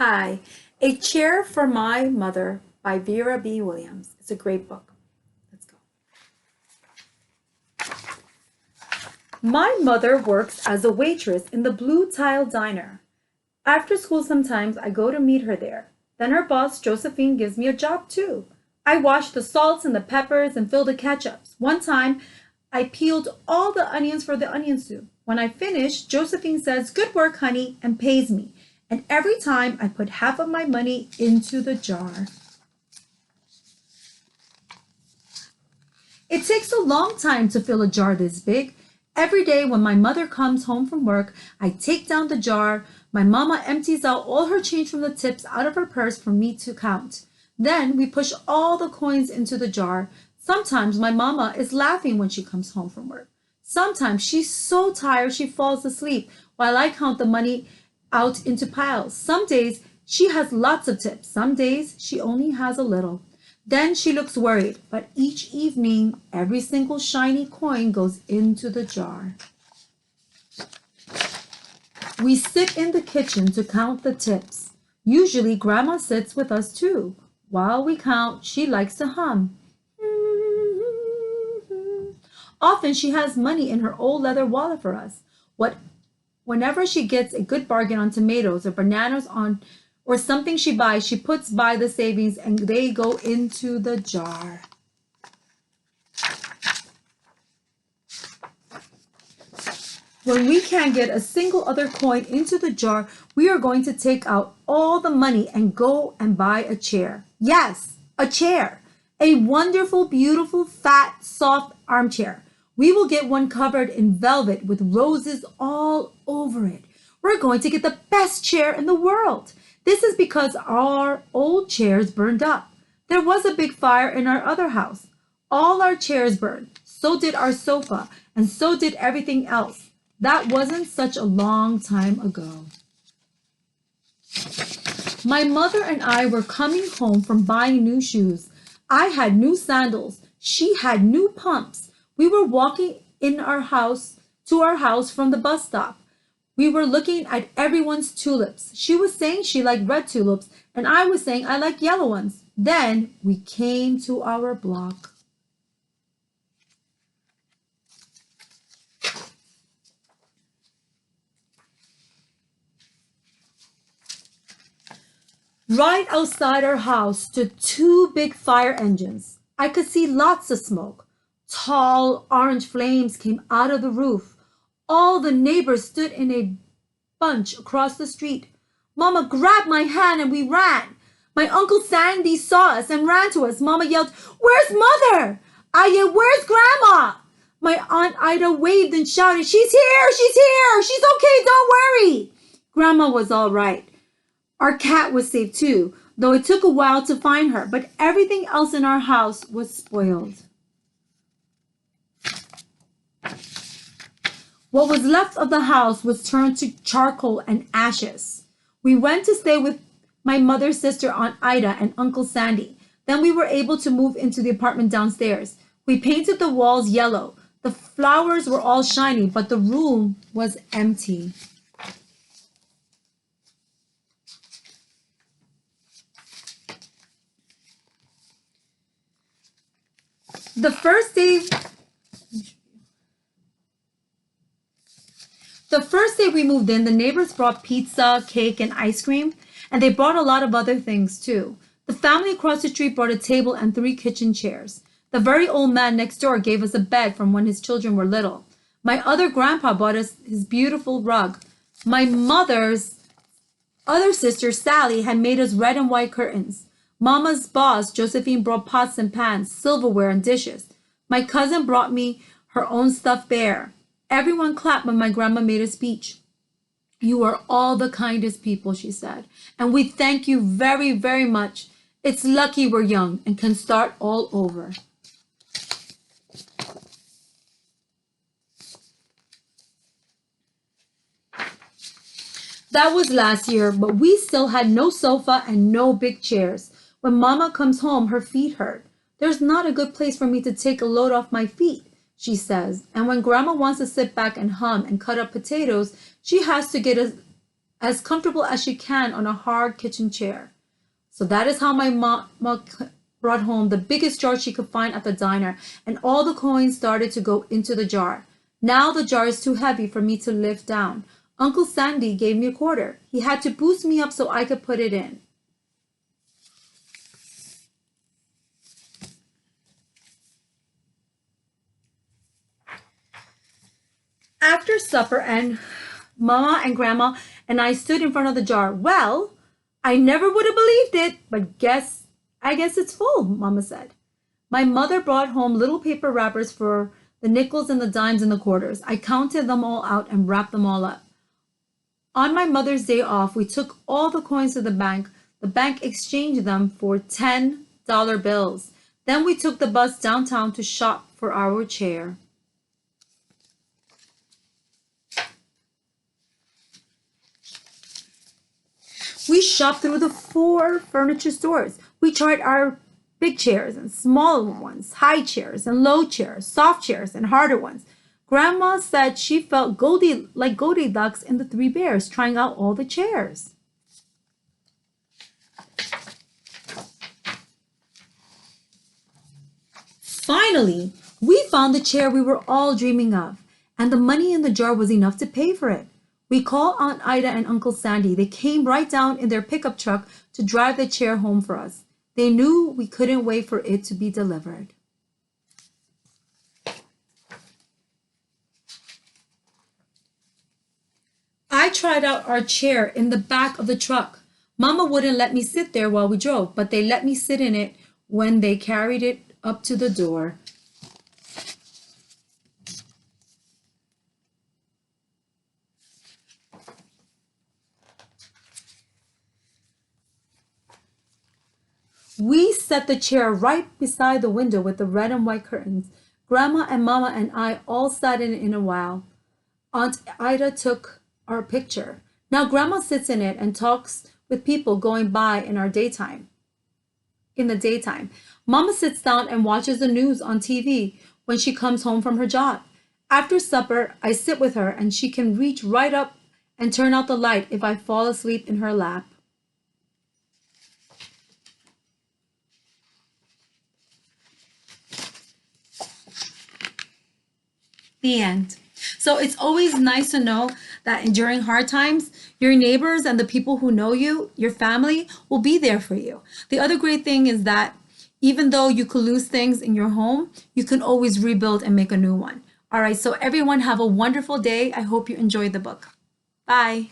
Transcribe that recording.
Hi, A Chair for My Mother by Vera B. Williams. It's a great book. Let's go. My mother works as a waitress in the Blue Tile Diner. After school, sometimes I go to meet her there. Then her boss, Josephine, gives me a job too. I wash the salts and the peppers and fill the ketchups. One time, I peeled all the onions for the onion soup. When I finish, Josephine says, "Good work, honey," and pays me. And every time I put half of my money into the jar. It takes a long time to fill a jar this big. Every day when my mother comes home from work, I take down the jar. My mama empties out all her change from the tips out of her purse for me to count. Then we push all the coins into the jar. Sometimes my mama is laughing when she comes home from work. Sometimes she's so tired she falls asleep while I count the money out into piles. Some days she has lots of tips. Some days she only has a little. Then she looks worried, but each evening, every single shiny coin goes into the jar. We sit in the kitchen to count the tips. Usually, Grandma sits with us too. While we count, she likes to hum. Often she has money in her old leather wallet for us. Whenever she gets a good bargain on tomatoes or bananas or something she buys, she puts by the savings and they go into the jar. When we can't get a single other coin into the jar, we are going to take out all the money and go and buy a chair. Yes, a chair. A wonderful, beautiful, fat, soft armchair. We will get one covered in velvet with roses all over it. We're going to get the best chair in the world. This is because our old chairs burned up. There was a big fire in our other house. All our chairs burned. So did our sofa, and so did everything else. That wasn't such a long time ago. My mother and I were coming home from buying new shoes. I had new sandals. She had new pumps. We were walking in our house to our house from the bus stop. We were looking at everyone's tulips. She was saying she liked red tulips, and I was saying I like yellow ones. Then we came to our block. Right outside our house stood two big fire engines. I could see lots of smoke. Tall orange flames came out of the roof. All the neighbors stood in a bunch across the street. Mama grabbed my hand and we ran. My Uncle Sandy saw us and ran to us. Mama yelled, "Where's Mother?" I yelled, "Where's Grandma?" My Aunt Ida waved and shouted, "She's here! She's here! She's okay, don't worry!" Grandma was all right. Our cat was safe too, though it took a while to find her, but everything else in our house was spoiled. What was left of the house was turned to charcoal and ashes. We went to stay with my mother's sister, Aunt Ida, and Uncle Sandy. Then we were able to move into the apartment downstairs. We painted the walls yellow. The flowers were all shiny, but the room was empty. The first day The first day we moved in, the neighbors brought pizza, cake, and ice cream, and they brought a lot of other things too. The family across the street brought a table and three kitchen chairs. The very old man next door gave us a bed from when his children were little. My other grandpa bought us his beautiful rug. My mother's other sister, Sally, had made us red and white curtains. Mama's boss, Josephine, brought pots and pans, silverware, and dishes. My cousin brought me her own stuffed bear. Everyone clapped when my grandma made a speech. "You are all the kindest people," she said, "and we thank you very, very much. It's lucky we're young and can start all over." That was last year, but we still had no sofa and no big chairs. When Mama comes home, her feet hurt. "There's not a good place for me to take a load off my feet," she says. And when Grandma wants to sit back and hum and cut up potatoes, she has to get as comfortable as she can on a hard kitchen chair. So that is how my mama brought home the biggest jar she could find at the diner, and all the coins started to go into the jar. Now the jar is too heavy for me to lift down. Uncle Sandy gave me a quarter. He had to boost me up so I could put it in. After supper, and Mama and Grandma and I stood in front of the jar. Well, I never would have believed it, but I guess it's full, Mama said. My mother brought home little paper wrappers for the nickels and the dimes and the quarters. I counted them all out and wrapped them all up. On my mother's day off, we took all the coins to the bank. The bank exchanged them for $10 bills. Then we took the bus downtown to shop for our chair. We shopped through the 4 furniture stores. We tried our big chairs and small ones, high chairs and low chairs, soft chairs and harder ones. Grandma said she felt like Goldilocks in the Three Bears, trying out all the chairs. Finally, we found the chair we were all dreaming of, and the money in the jar was enough to pay for it. We called Aunt Ida and Uncle Sandy. They came right down in their pickup truck to drive the chair home for us. They knew we couldn't wait for it to be delivered. I tried out our chair in the back of the truck. Mama wouldn't let me sit there while we drove, but they let me sit in it when they carried it up to the door. We set the chair right beside the window with the red and white curtains. Grandma and Mama and I all sat in a while. Aunt Ida took our picture. Now Grandma sits in it and talks with people going by in the daytime. Mama sits down and watches the news on TV when she comes home from her job. After supper, I sit with her and she can reach right up and turn out the light if I fall asleep in her lap. The end. So it's always nice to know that during hard times, your neighbors and the people who know you, your family, will be there for you. The other great thing is that even though you could lose things in your home, you can always rebuild and make a new one. All right, so everyone have a wonderful day. I hope you enjoyed the book. Bye.